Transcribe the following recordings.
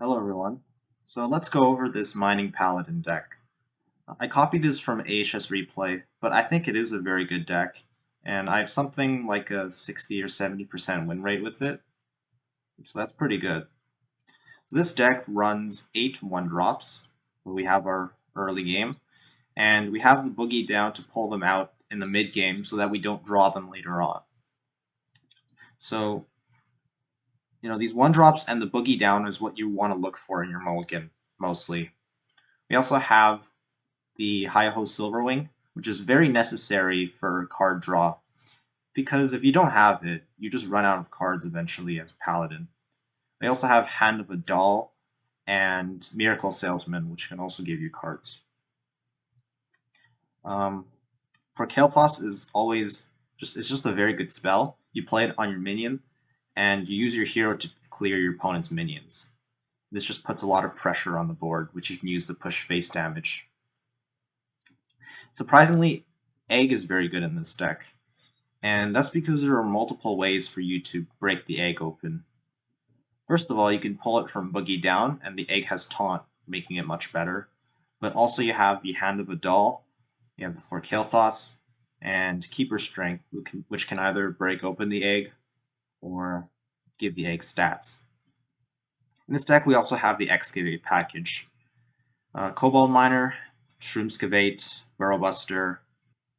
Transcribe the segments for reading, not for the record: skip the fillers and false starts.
Hello everyone. So let's go over this mining paladin deck. I copied this from AHS Replay, but I think it is a very good deck, and I have something like a 60 or 70% win rate with it, so that's pretty good. So this deck runs 8 1-drops. We have our early game, and we have the boogie down to pull them out in the mid game so that we don't draw them later on. So these 1-drops and the boogie down is what you want to look for in your mulligan, mostly. We also have the Hi-Ho Silverwing, which is very necessary for card draw, because if you don't have it, you just run out of cards eventually as Paladin. They also have Hand of a Doll and Miracle Salesman, which can also give you cards. For Kael'thas is always it's just a very good spell. You play it on your minion, and you use your hero to clear your opponent's minions. This just puts a lot of pressure on the board, which you can use to push face damage. Surprisingly, Egg is very good in this deck, and that's because there are multiple ways for you to break the egg open. First of all, you can pull it from boogie down, and the egg has taunt, making it much better. But also you have the Hand of a Doll, you have for Kael'thas, and Keeper Strength, which can either break open the egg or give the egg stats. In this deck, we also have the Excavate package. Cobalt Miner, Shroomscavate, Burrowbuster.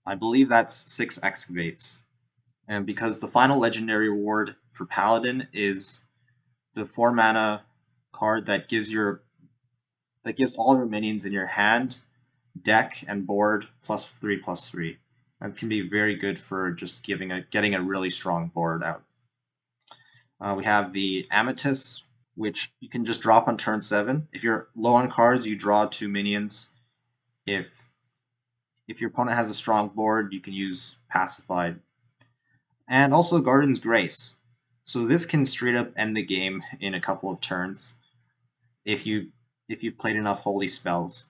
I believe that's 6 Excavates. And because the final legendary reward for Paladin is the 4 mana card that gives all your minions in your hand, deck, and board +3/+3. That can be very good for just getting a really strong board out. We have the Amethyst, which you can just drop on turn 7. If you're low on cards, you draw 2 minions. If your opponent has a strong board, you can use Pacified. And also Garden's Grace. So this can straight up end the game in a couple of turns if you've played enough holy spells.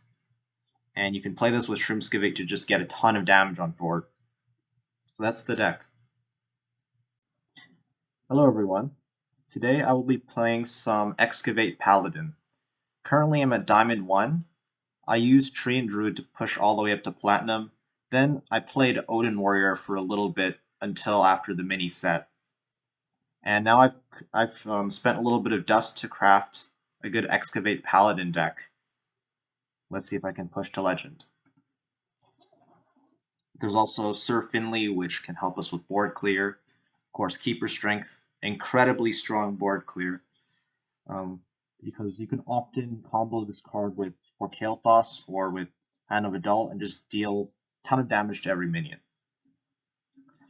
And you can play this with Shroomscavate to just get a ton of damage on board. So that's the deck. Hello everyone. Today I will be playing some Excavate Paladin. Currently I'm at Diamond 1. I used Tree and Druid to push all the way up to Platinum. Then I played Odin Warrior for a little bit until after the mini set. And now I've spent a little bit of dust to craft a good Excavate Paladin deck. Let's see if I can push to Legend. There's also Sir Finley, which can help us with board clear. Of course, Keeper Strength, incredibly strong board clear. Because you can often combo this card with Kael'thas or with Hand of a Doll and just deal a ton of damage to every minion.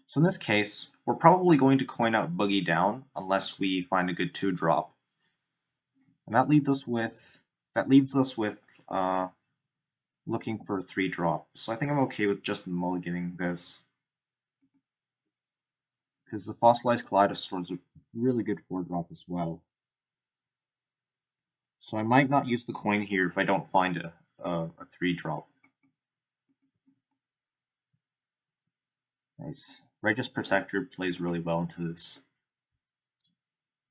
So in this case, we're probably going to coin out Boogie Down unless we find a good 2-drop. And that leaves us with looking for a 3-drop. So I think I'm okay with just mulliganing this, because the Fossilized Kaleidosaur is a really good 4-drop as well. So I might not use the coin here if I don't find a 3-drop. Nice. Righteous Protector plays really well into this.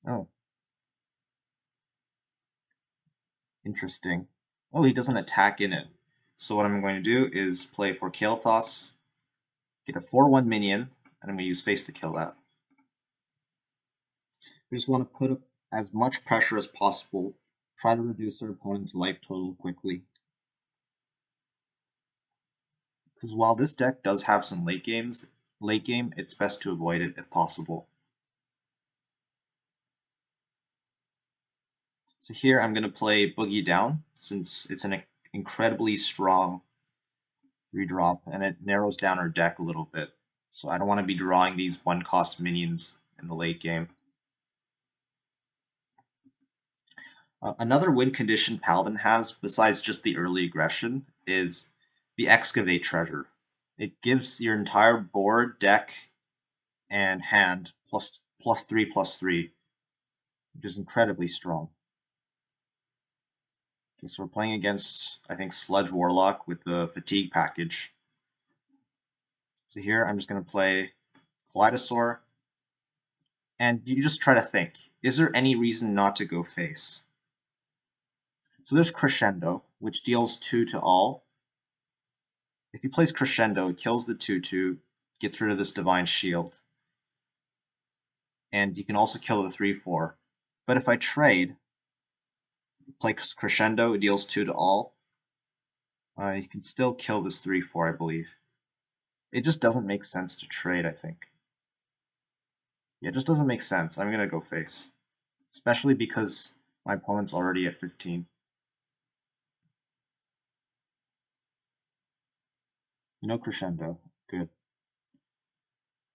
Oh. Interesting. Oh, he doesn't attack in it. So what I'm going to do is play for Kael'thas, get a 4/1 minion, and I'm going to use face to kill that. We just want to put up as much pressure as possible, try to reduce our opponent's life total quickly. Because while this deck does have some late game, it's best to avoid it if possible. So here I'm going to play Boogie Down, since it's an incredibly strong 3-drop, and it narrows down our deck a little bit. So I don't want to be drawing these 1-cost minions in the late game. Another win condition Paladin has, besides just the early aggression, is the Excavate Treasure. It gives your entire board, deck, and hand +3/+3, which is incredibly strong. Okay, so we're playing against, I think, Sludge Warlock with the Fatigue package. So here I'm just going to play Kaleidosaur, and you just try to think, is there any reason not to go face? So there's Crescendo, which deals 2 to all. If he plays Crescendo, it kills the 2/2, gets rid of this Divine Shield. And you can also kill the 3/4. But if I trade, play Crescendo, it deals 2 to all. You can still kill this 3/4, I believe. It just doesn't make sense to trade, I think. Yeah, it just doesn't make sense. I'm gonna go face. Especially because my opponent's already at 15. No Crescendo. Good.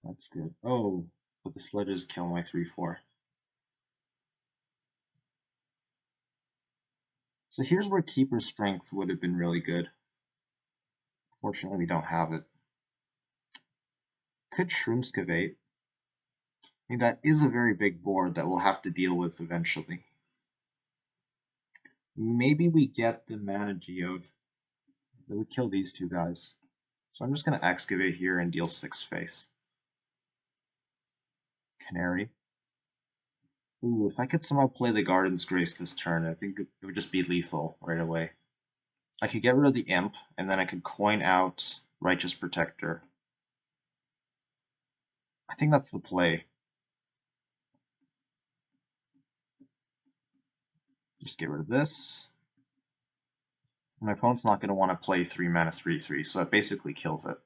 That's good. Oh, but the sledges kill my 3/4. So here's where Keeper's Strength would have been really good. Fortunately, we don't have it. Could Excavate. I mean, that is a very big board that we'll have to deal with eventually. Maybe we get the Mana Geode that would kill these two guys. So I'm just going to Excavate here and deal 6 face. Canary. Ooh, if I could somehow play the Garden's Grace this turn, I think it would just be lethal right away. I could get rid of the Imp, and then I could coin out Righteous Protector. I think that's the play. Just get rid of this. My opponent's not going to want to play 3 mana 3/3, so it basically kills it.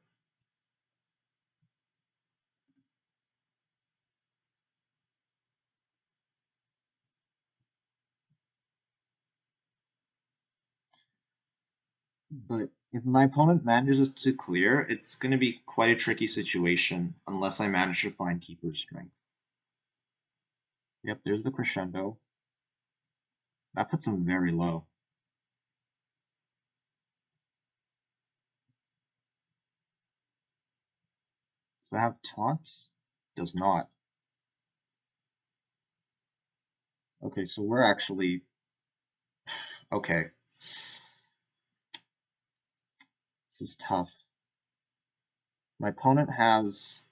But if my opponent manages to clear, it's going to be quite a tricky situation unless I manage to find Keeper's Strength. Yep, there's the Crescendo. That puts him very low. Does that have taunts? Does not. Okay, so we're actually... Okay. This is tough. My opponent has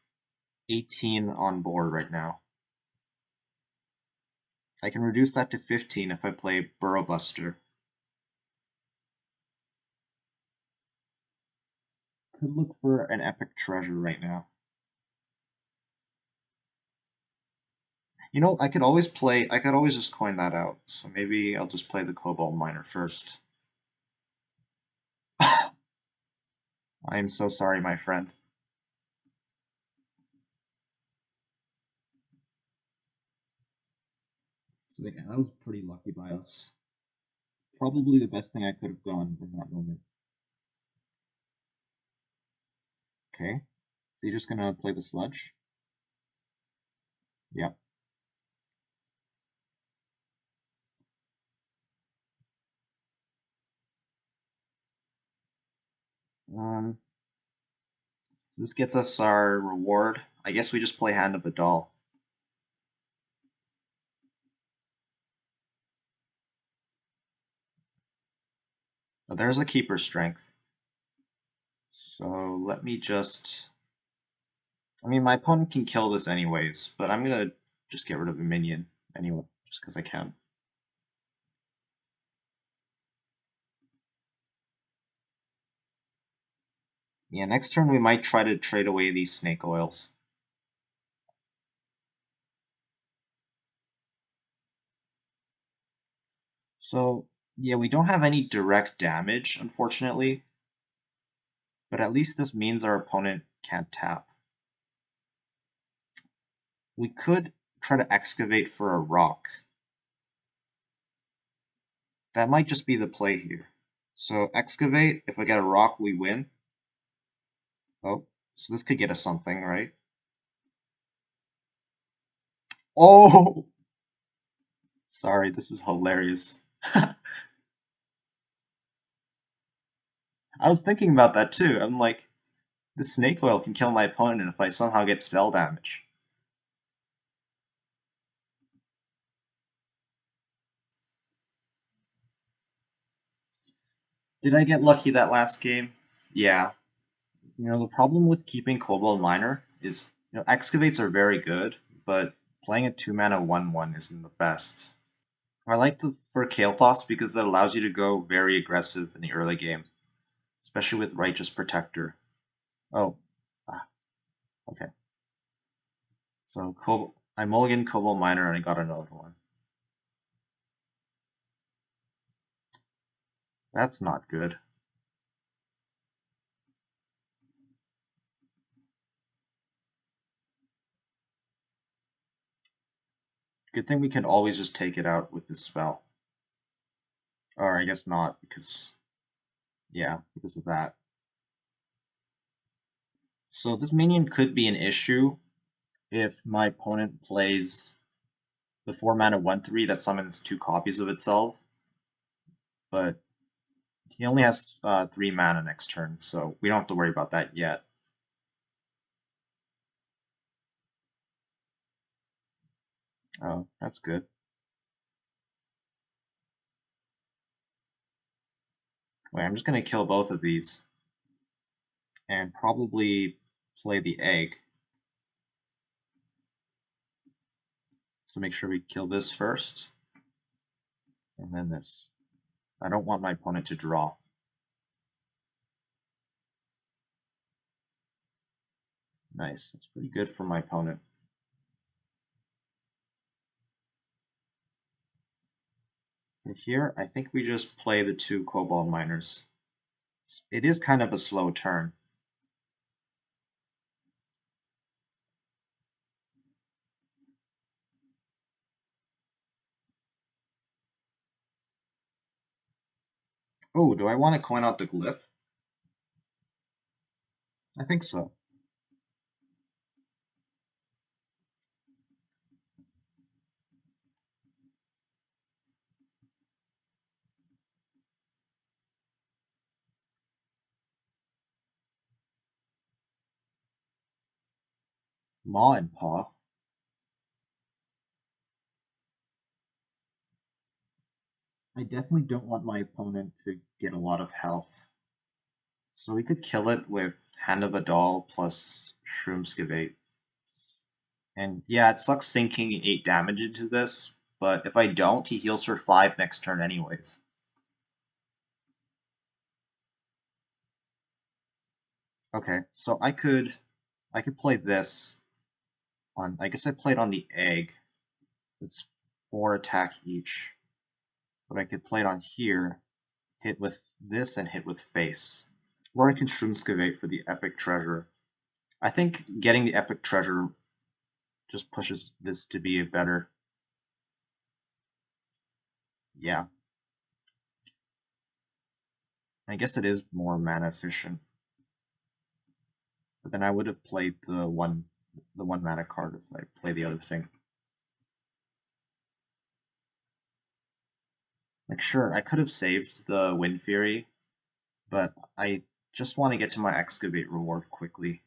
18 on board right now. I can reduce that to 15 if I play Burrow Buster. Could look for an epic treasure right now. You know, I could always just coin that out. So maybe I'll just play the Cobalt Miner first. I am so sorry, my friend. So yeah, that was pretty lucky by us. Probably the best thing I could have done in that moment. Okay. So you're just gonna play the sludge? Yep. So this gets us our reward. I guess we just play Hand of a Doll. So there's a Keeper's Strength. So let me just... I mean, my opponent can kill this anyways, but I'm gonna just get rid of the minion anyway, just because I can. Yeah, next turn we might try to trade away these snake oils. So, yeah, we don't have any direct damage, unfortunately, but at least this means our opponent can't tap. We could try to excavate for a rock. That might just be the play here. So excavate, if I get a rock, we win. Oh, so this could get us something, right? Oh! Sorry, this is hilarious. I was thinking about that too. I'm like, the snake oil can kill my opponent if I somehow get spell damage. Did I get lucky that last game? Yeah. You know, the problem with keeping Cobalt Miner is, excavates are very good, but playing a 2 mana 1/1 isn't the best. I like the for Kael'thas because it allows you to go very aggressive in the early game, especially with Righteous Protector. Oh, ah, okay. So I mulliganed Cobalt Miner and I got another one. That's not good. Good thing we can always just take it out with this spell. Or I guess not, because, yeah, because of that. So this minion could be an issue if my opponent plays the 4 mana 1/3 that summons 2 copies of itself, but he only has 3 mana next turn, so we don't have to worry about that yet. Oh, that's good. Wait, I'm just going to kill both of these and probably play the egg. So make sure we kill this first, and then this. I don't want my opponent to draw. Nice, that's pretty good for my opponent. And here, I think we just play the 2 Cobalt Miners. It is kind of a slow turn. Oh, do I want to coin out the glyph? I think so. Maw and Paw. I definitely don't want my opponent to get a lot of health. So we could kill it with Hand of a Doll plus Shroomskivate. And yeah, it sucks sinking 8 damage into this, but if I don't, he heals for 5 next turn anyways. Okay, so I could play this on, I guess I played on the egg. It's 4 attack each. But I could play it on here, hit with this and hit with face. Or I can Shroomskivate for the epic treasure. I think getting the epic treasure just pushes this to be a better. Yeah, I guess it is more mana efficient. But then I would have played the one mana card if I play the other thing. Like sure, I could have saved the Wind Fury, but I just want to get to my Excavate reward quickly.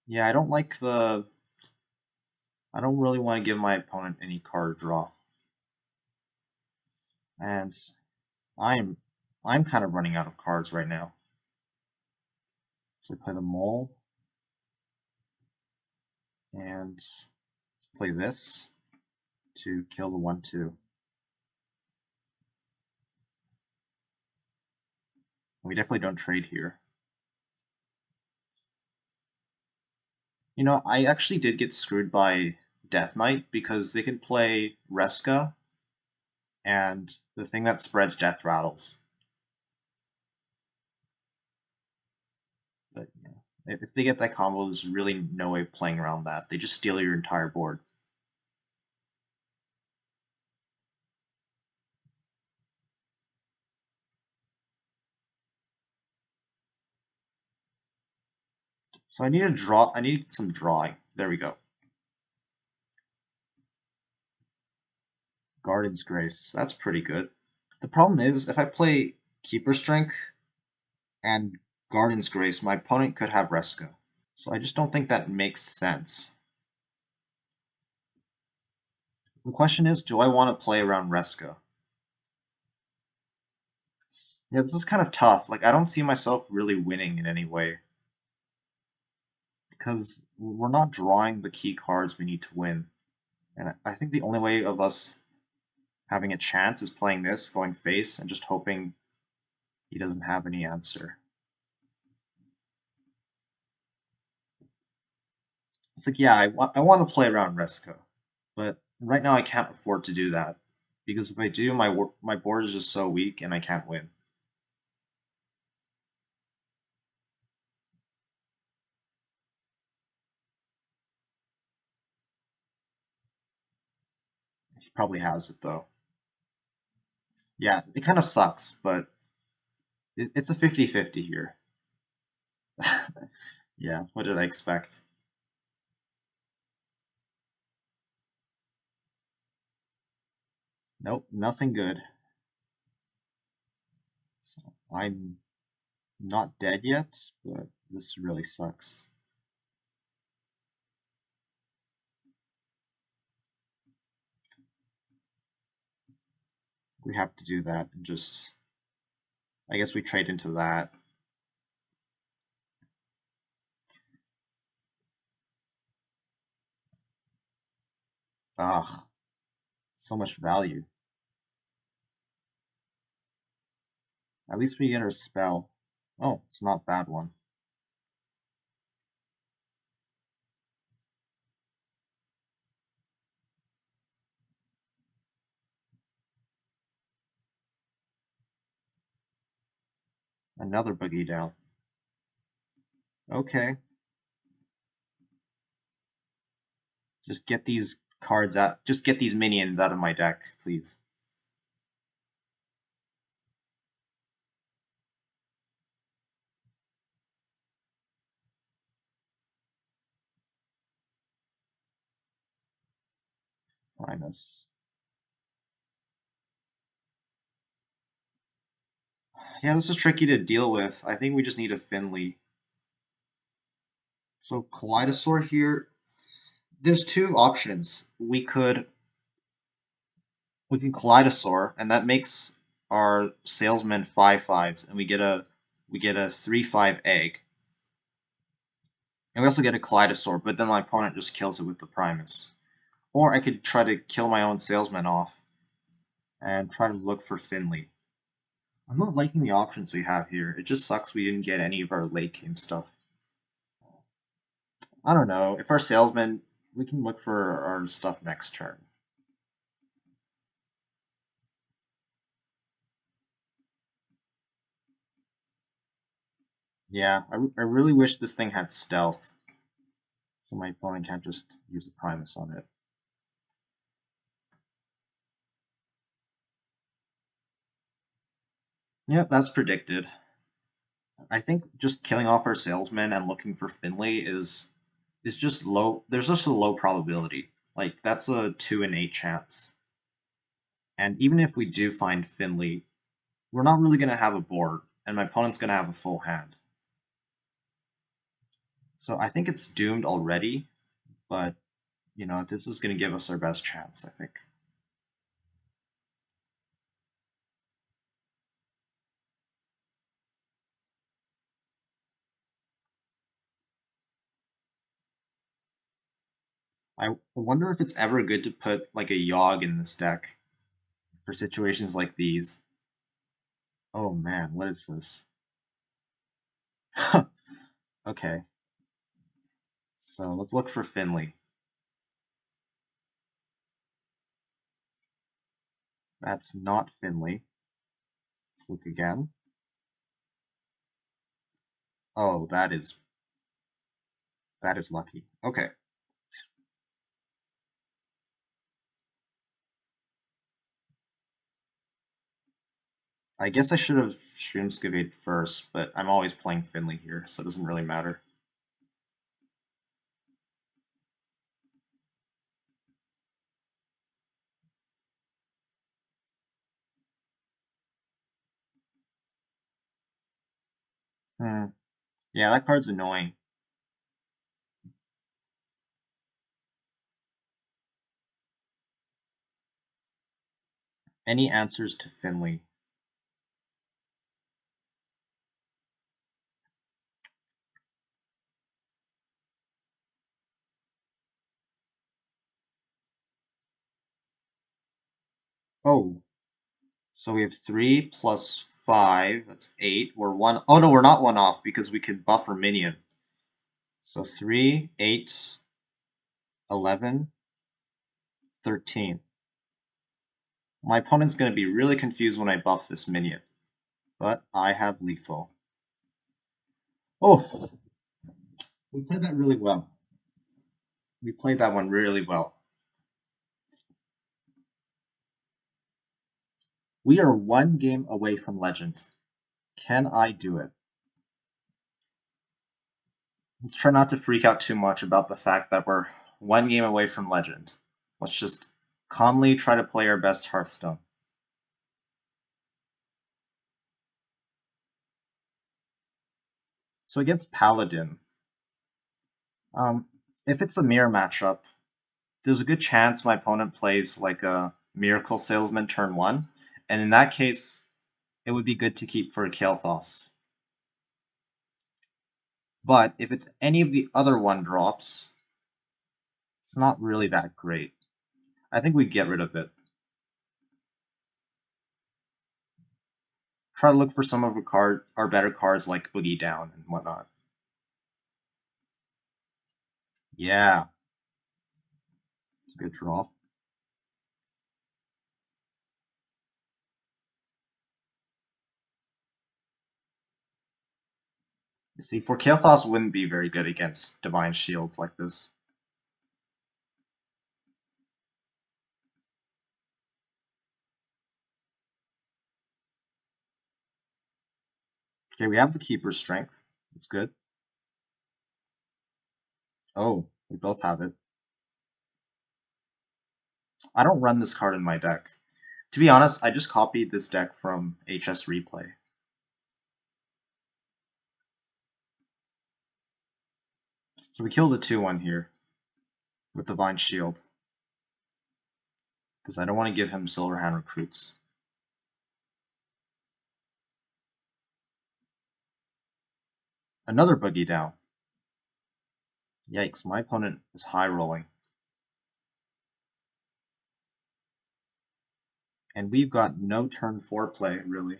Yeah, I don't really want to give my opponent any card draw. And I'm I'm kind of running out of cards right now. So I play the Mole and play this to kill the 1/2. We definitely don't trade here. You know, I actually did get screwed by Death Knight because they can play Reska and the thing that spreads death rattles. But yeah, if they get that combo, there's really no way of playing around that. They just steal your entire board. So I need a draw. I need some drawing. There we go. Garden's Grace. That's pretty good. The problem is, if I play Keeper Strength and Garden's Grace, my opponent could have Reska. So I just don't think that makes sense. The question is, do I want to play around Reska? Yeah, this is kind of tough. Like, I don't see myself really winning in any way because we're not drawing the key cards we need to win. And I think the only way of us having a chance is playing this, going face, and just hoping he doesn't have any answer. It's like, yeah, I want to play around Reska, but right now I can't afford to do that because if I do, my board is just so weak and I can't win. He probably has it though. Yeah, it kind of sucks, but it's a 50-50 here. Yeah, what did I expect? Nope, nothing good. So I'm not dead yet, but this really sucks. We have to do that and just, I guess we trade into that. Ah, so much value. At least we get our spell. Oh, it's not a bad one. Another boogie down. Okay, just get these cards out. Just get these minions out of my deck, please. Minus. Yeah, this is tricky to deal with. I think we just need a Finley. So Kaleidosaur here. There's two options. We can Kaleidosaur, and that makes our salesman 5/5s, and we get a 3/5 egg. And we also get a Kaleidosaur, but then my opponent just kills it with the Primus. Or I could try to kill my own salesman off and try to look for Finley. I'm not liking the options we have here. It just sucks we didn't get any of our late game stuff. I don't know. If our salesman, we can look for our stuff next turn. Yeah, I really wish this thing had stealth, so my opponent can't just use a Primus on it. Yep, that's predicted. I think just killing off our salesman and looking for Finley is just low. There's just a low probability. Like that's a 2 in 8 chance. And even if we do find Finley, we're not really gonna have a board, and my opponent's gonna have a full hand. So I think it's doomed already, but this is gonna give us our best chance, I think. I wonder if it's ever good to put like a Yogg in this deck for situations like these. Oh man, what is this? Okay, so let's look for Finley. That's not Finley. Let's look again. Oh, that is lucky. Okay. I guess I should have Shroomscavate first, but I'm always playing Finley here, so it doesn't really matter. Hmm. Yeah, that card's annoying. Any answers to Finley? Oh, so we have 3 plus 5, that's 8. We're one. Oh no, we're not one off because we could buffer minion. So 3, 8, 11, 13. My opponent's going to be really confused when I buff this minion, but I have lethal. Oh, we played that really well. We played that one really well. We are one game away from Legend. Can I do it? Let's try not to freak out too much about the fact that we're one game away from Legend. Let's just calmly try to play our best Hearthstone. So against Paladin, um, if it's a mirror matchup, there's a good chance my opponent plays like a Miracle Salesman turn 1, and in that case, it would be good to keep for a Kael'thas. But if it's any of the other 1-drops, it's not really that great. I think we get rid of it. Try to look for some of our better cards like Boogie Down and whatnot. Yeah, it's a good draw. You see, for Kael'thas wouldn't be very good against Divine Shields like this. Okay, we have the Keeper's Strength. It's good. Oh, we both have it. I don't run this card in my deck. To be honest, I just copied this deck from HS Replay. So we kill the 2-1 here with Divine Shield. Because I don't want to give him Silverhand Recruits. Another Boogie Down. Yikes, my opponent is high rolling. And we've got no turn 4 play, really.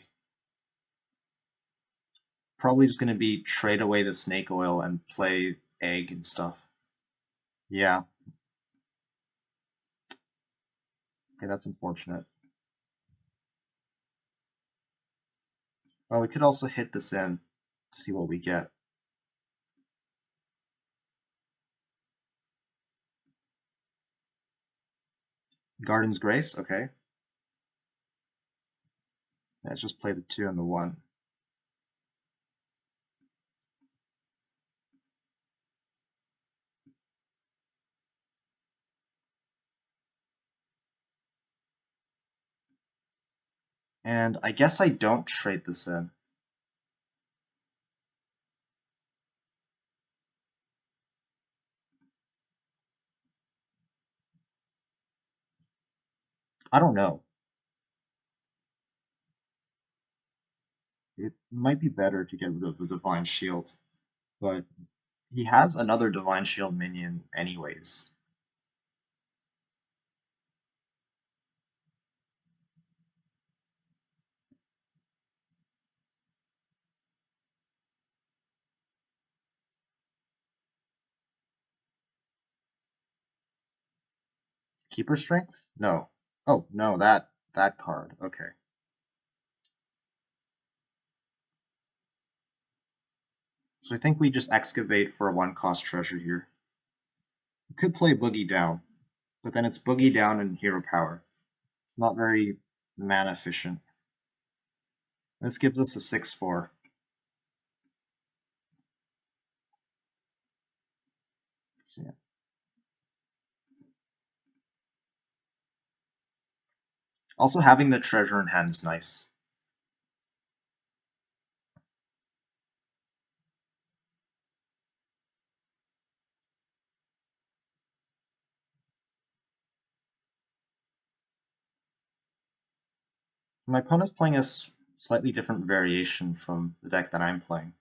Probably just going to be trade away the Snake Oil and play Egg and stuff. Yeah. Okay, that's unfortunate. Oh, we could also hit this in to see what we get. Garden's Grace, okay. Let's just play the 2 and the 1. And I guess I don't trade this in. I don't know. It might be better to get rid of the Divine Shield, but he has another Divine Shield minion anyways. Keeper Strength? No. Oh, no, that card. Okay. So I think we just excavate for a 1-cost treasure here. We could play Boogie Down, but then it's Boogie Down and Hero Power. It's not very mana efficient. This gives us a 6/4. So, yeah. Also, having the treasure in hand is nice. My opponent's playing a slightly different variation from the deck that I'm playing.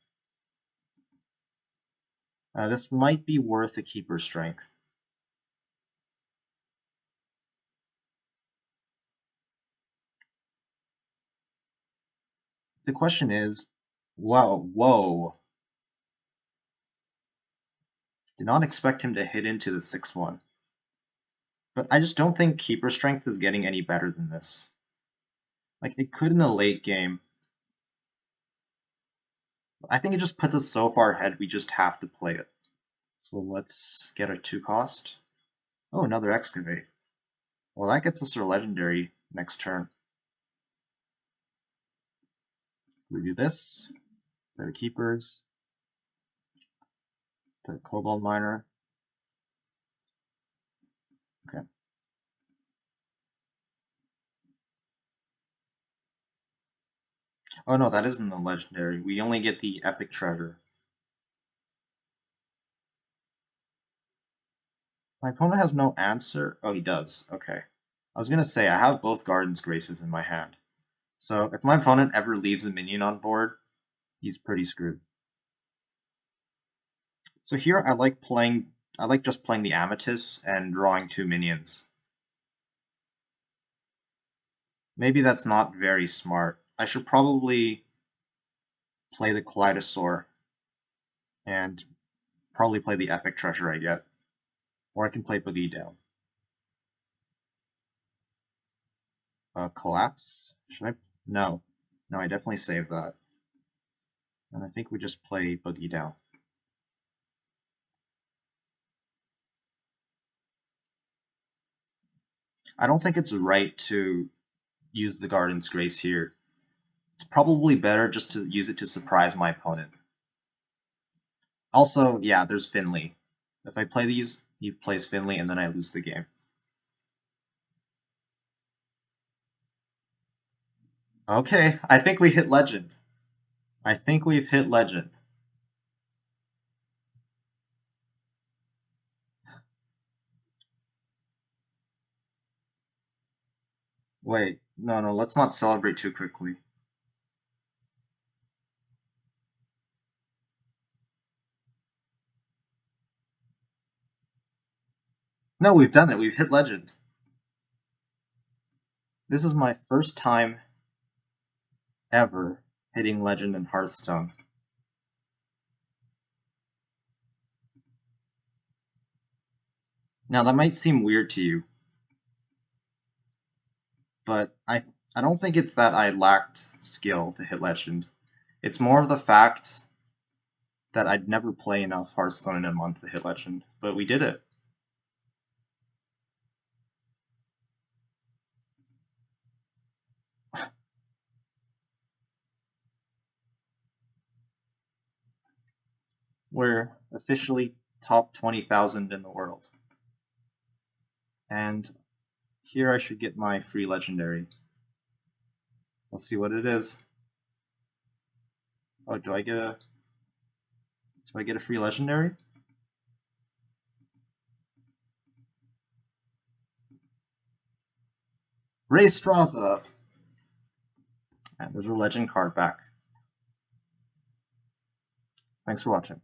This might be worth a Keeper Strength. The question is, whoa. Did not expect him to hit into the 6-1. But I just don't think keeper strength is getting any better than this. Like, it could in the late game. I think it just puts us so far ahead, we just have to play it. So let's get a 2 cost. Oh, another Excavate. Well, that gets us our legendary next turn. We do this, play the keepers, play the Cobalt Miner. Okay. Oh no, that isn't the legendary. We only get the epic treasure. My opponent has no answer. Oh, he does. Okay. I was gonna say, I have both Garden's Graces in my hand. So if my opponent ever leaves a minion on board, he's pretty screwed. So here I like just playing the Amethyst and drawing 2 minions. Maybe that's not very smart. I should probably play the Kaleidosaur and probably play the Epic Treasure I get. Or I can play Boogie down. Collapse? Should I? No. No, I definitely save that. And I think we just play Boogie down. I don't think it's right to use the Garden's Grace here. It's probably better just to use it to surprise my opponent. Also, yeah, there's Finley. If I play these, he plays Finley, and then I lose the game. Okay, I think we hit Legend. I think we've hit Legend. Wait, no, let's not celebrate too quickly. No, we've done it. We've hit Legend. This is my first time ever hitting Legend in Hearthstone. Now, that might seem weird to you, but I don't think it's that I lacked skill to hit Legend. It's more of the fact that I'd never play enough Hearthstone in a month to hit Legend, but we did it. We're officially top 20,000 in the world. And here I should get my free legendary. Let's see what it is. Oh, do I get a free legendary? Ray Straza! And there's a legend card back. Thanks for watching.